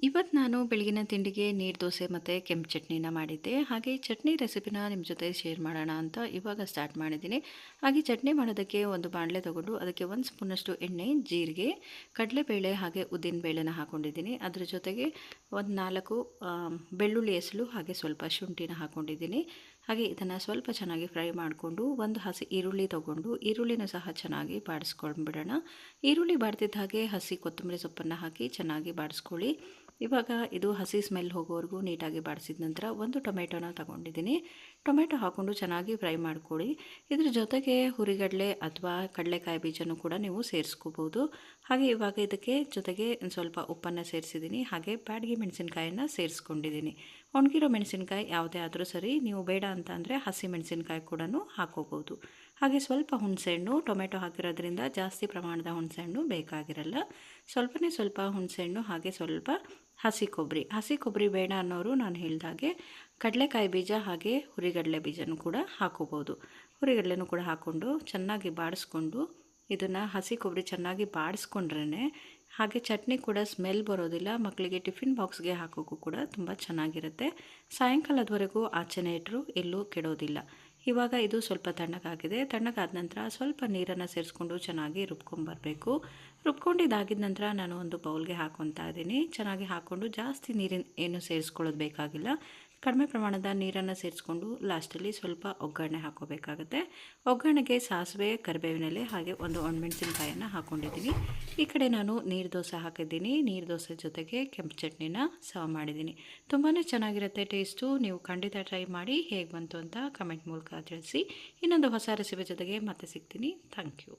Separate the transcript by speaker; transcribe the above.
Speaker 1: ಇವತ್ತು ನಾನು ಬೆಳಗಿನ ತಿಂಡಿಗೆ ನೀರು ದೋಸೆ ಮತ್ತು ಕೆಂಪು ಚಟ್ನಿನ ಮಾಡಿದ್ದೆ. ಹಾಗೆ ಚಟ್ನಿ ರೆಸಿಪಿನ ನಿಮ್ಮ ಜೊತೆ ಶೇರ್ ಮಾಡೋಣ ಅಂತ ಇವಾಗ ಸ್ಟಾರ್ಟ್ ಮಾಡಿದ್ದೀನಿ. ಹಾಗೆ ಚಟ್ನಿ ಮಾಡೋದಕ್ಕೆ ಒಂದು ಬಾಣಲೆ ತೊಗೊಂಡು ಅದಕ್ಕೆ 1 ಸ್ಪೂನಷ್ಟು ಎಣ್ಣೆ, ಜೀರಿಗೆ, ಕಡಲೆಬೇಳೆ ಹಾಗೆ ಉದ್ದಿನಬೇಳೆನ ಹಾಕ್ಕೊಂಡಿದ್ದೀನಿ. ಅದ್ರ ಜೊತೆಗೆ ಒಂದು 4 ಬೆಳ್ಳುಳ್ಳಿ ಎಸಳು ಹಾಗೆ ಸ್ವಲ್ಪ ಶುಂಠಿನ ಹಾಕ್ಕೊಂಡಿದ್ದೀನಿ. ಹಾಗೆ ಇದನ್ನು ಸ್ವಲ್ಪ ಚೆನ್ನಾಗಿ ಫ್ರೈ ಮಾಡಿಕೊಂಡು ಒಂದು ಹಸಿ ಈರುಳ್ಳಿ ತೊಗೊಂಡು ಈರುಳ್ಳಿನೂ ಸಹ ಚೆನ್ನಾಗಿ ಬಾಡಿಸ್ಕೊಂಡ್ಬಿಡೋಣ. ಈರುಳ್ಳಿ ಬಾಡ್ತಿದ್ದ ಹಾಗೆ ಹಸಿ ಕೊತ್ತಂಬರಿ ಸೊಪ್ಪನ್ನು ಹಾಕಿ ಚೆನ್ನಾಗಿ ಬಾಡಿಸ್ಕೊಳ್ಳಿ. ಇವಾಗ ಇದು ಹಸಿ ಸ್ಮೆಲ್ ಹೋಗೋವರೆಗೂ ನೀಟಾಗಿ ಬಾಡಿಸಿದ ನಂತರ ಒಂದು ಟೊಮೆಟೊನ ತಗೊಂಡಿದ್ದೀನಿ. ಟೊಮೆಟೊ ಹಾಕ್ಕೊಂಡು ಚೆನ್ನಾಗಿ ಫ್ರೈ ಮಾಡ್ಕೊಳ್ಳಿ. ಇದ್ರ ಜೊತೆಗೆ ಹುರಿಗಡಲೆ ಅಥವಾ ಕಡಲೆಕಾಯಿ ಬೀಜನೂ ಕೂಡ ನೀವು ಸೇರಿಸ್ಕೋಬೋದು. ಹಾಗೆ ಇವಾಗ ಇದಕ್ಕೆ ಜೊತೆಗೆ ಸ್ವಲ್ಪ ಉಪ್ಪನ್ನು ಸೇರಿಸಿದ್ದೀನಿ. ಹಾಗೆ ಬ್ಯಾಡಗಿ ಮೆಣಸಿನ್ಕಾಯನ್ನು ಸೇರಿಸ್ಕೊಂಡಿದ್ದೀನಿ. ಒಣಗಿರೋ ಮೆಣಸಿನ್ಕಾಯಿ ಯಾವುದೇ ಆದರೂ ಸರಿ, ನೀವು ಬೇಡ ಅಂತ ಅಂದರೆ ಹಸಿ ಮೆಣಸಿನ್ಕಾಯಿ ಕೂಡ ಹಾಕೋಬೋದು. ಹಾಗೆ ಸ್ವಲ್ಪ ಹುಣಸೆಹಣ್ಣು, ಟೊಮೆಟೊ ಹಾಕಿರೋದ್ರಿಂದ ಜಾಸ್ತಿ ಪ್ರಮಾಣದ ಹುಣಸೆಹಣ್ಣು ಬೇಕಾಗಿರಲ್ಲ. ಸ್ವಲ್ಪನೇ ಸ್ವಲ್ಪ ಹುಣಸೆಹಣ್ಣು ಹಾಗೆ ಸ್ವಲ್ಪ ಹಸಿ ಕೊಬ್ಬರಿ ಬೇಡ ಅನ್ನೋರು ನಾನು ಹೇಳಿದಾಗೆ ಕಡಲೆಕಾಯಿ ಬೀಜ ಹಾಗೆ ಹುರಿಗಡಲೆ ಬೀಜನೂ ಕೂಡ ಹಾಕೋಬೋದು. ಹುರಿಗಡಲೆನೂ ಕೂಡ ಹಾಕ್ಕೊಂಡು ಚೆನ್ನಾಗಿ ಬಾಡಿಸ್ಕೊಂಡು ಇದನ್ನು ಹಸಿ ಕೊಬ್ಬರಿ ಚೆನ್ನಾಗಿ ಬಾಡಿಸ್ಕೊಂಡ್ರೇ ಹಾಗೆ ಚಟ್ನಿ ಕೂಡ ಸ್ಮೆಲ್ ಬರೋದಿಲ್ಲ. ಮಕ್ಕಳಿಗೆ ಟಿಫಿನ್ ಬಾಕ್ಸ್ಗೆ ಹಾಕೋಕ್ಕೂ ಕೂಡ ತುಂಬ ಚೆನ್ನಾಗಿರುತ್ತೆ. ಸಾಯಂಕಾಲದವರೆಗೂ ಆಚೆನೇ ಇಟ್ಟರು ಎಲ್ಲೂ ಕೆಡೋದಿಲ್ಲ. ಇವಾಗ ಇದು ಸ್ವಲ್ಪ ತಣ್ಣಗಾಗಿದೆ. ತಣ್ಣಗಾದ ನಂತರ ಸ್ವಲ್ಪ ನೀರನ್ನು ಸೇರಿಸ್ಕೊಂಡು ಚೆನ್ನಾಗಿ ರುಬ್ಕೊಂಬರಬೇಕು. ರುಬ್ಕೊಂಡಿದ್ದಾಗಿದ ನಂತರ ನಾನು ಒಂದು ಬೌಲ್ಗೆ ಹಾಕ್ಕೊತಾ ಇದ್ದೀನಿ. ಚೆನ್ನಾಗಿ ಹಾಕ್ಕೊಂಡು ಜಾಸ್ತಿ ನೀರಿನ ಏನು ಸೇರಿಸ್ಕೊಳ್ಳೋದು ಬೇಕಾಗಿಲ್ಲ. ಕಡಿಮೆ ಪ್ರಮಾಣದ ನೀರನ್ನು ಸೇರಿಸ್ಕೊಂಡು ಲಾಸ್ಟಲ್ಲಿ ಸ್ವಲ್ಪ ಒಗ್ಗರಣೆ ಹಾಕ್ಕೋಬೇಕಾಗುತ್ತೆ. ಒಗ್ಗರಣೆಗೆ ಸಾಸಿವೆ, ಕರಿಬೇವಿನ ಎಲೆ ಹಾಗೆ ಒಂದು ಒಣಮೆಣಸಿನ್ಕಾಯನ್ನು ಹಾಕ್ಕೊಂಡಿದ್ದೀನಿ. ಈ ಕಡೆ ನಾನು ನೀರು ದೋಸೆ ಹಾಕಿದ್ದೀನಿ. ನೀರು ದೋಸೆ ಜೊತೆಗೆ ಕೆಂಪು ಚಟ್ನಿನ ಸರ್ವ್ ಮಾಡಿದ್ದೀನಿ. ತುಂಬಾ ಚೆನ್ನಾಗಿರುತ್ತೆ ಟೇಸ್ಟು. ನೀವು ಖಂಡಿತ ಟ್ರೈ ಮಾಡಿ. ಹೇಗೆ ಬಂತು ಅಂತ ಕಮೆಂಟ್ ಮೂಲಕ ತಿಳಿಸಿ. ಇನ್ನೊಂದು ಹೊಸ ರೆಸಿಪಿ ಜೊತೆಗೆ ಮತ್ತೆ ಸಿಗ್ತೀನಿ. Thank you.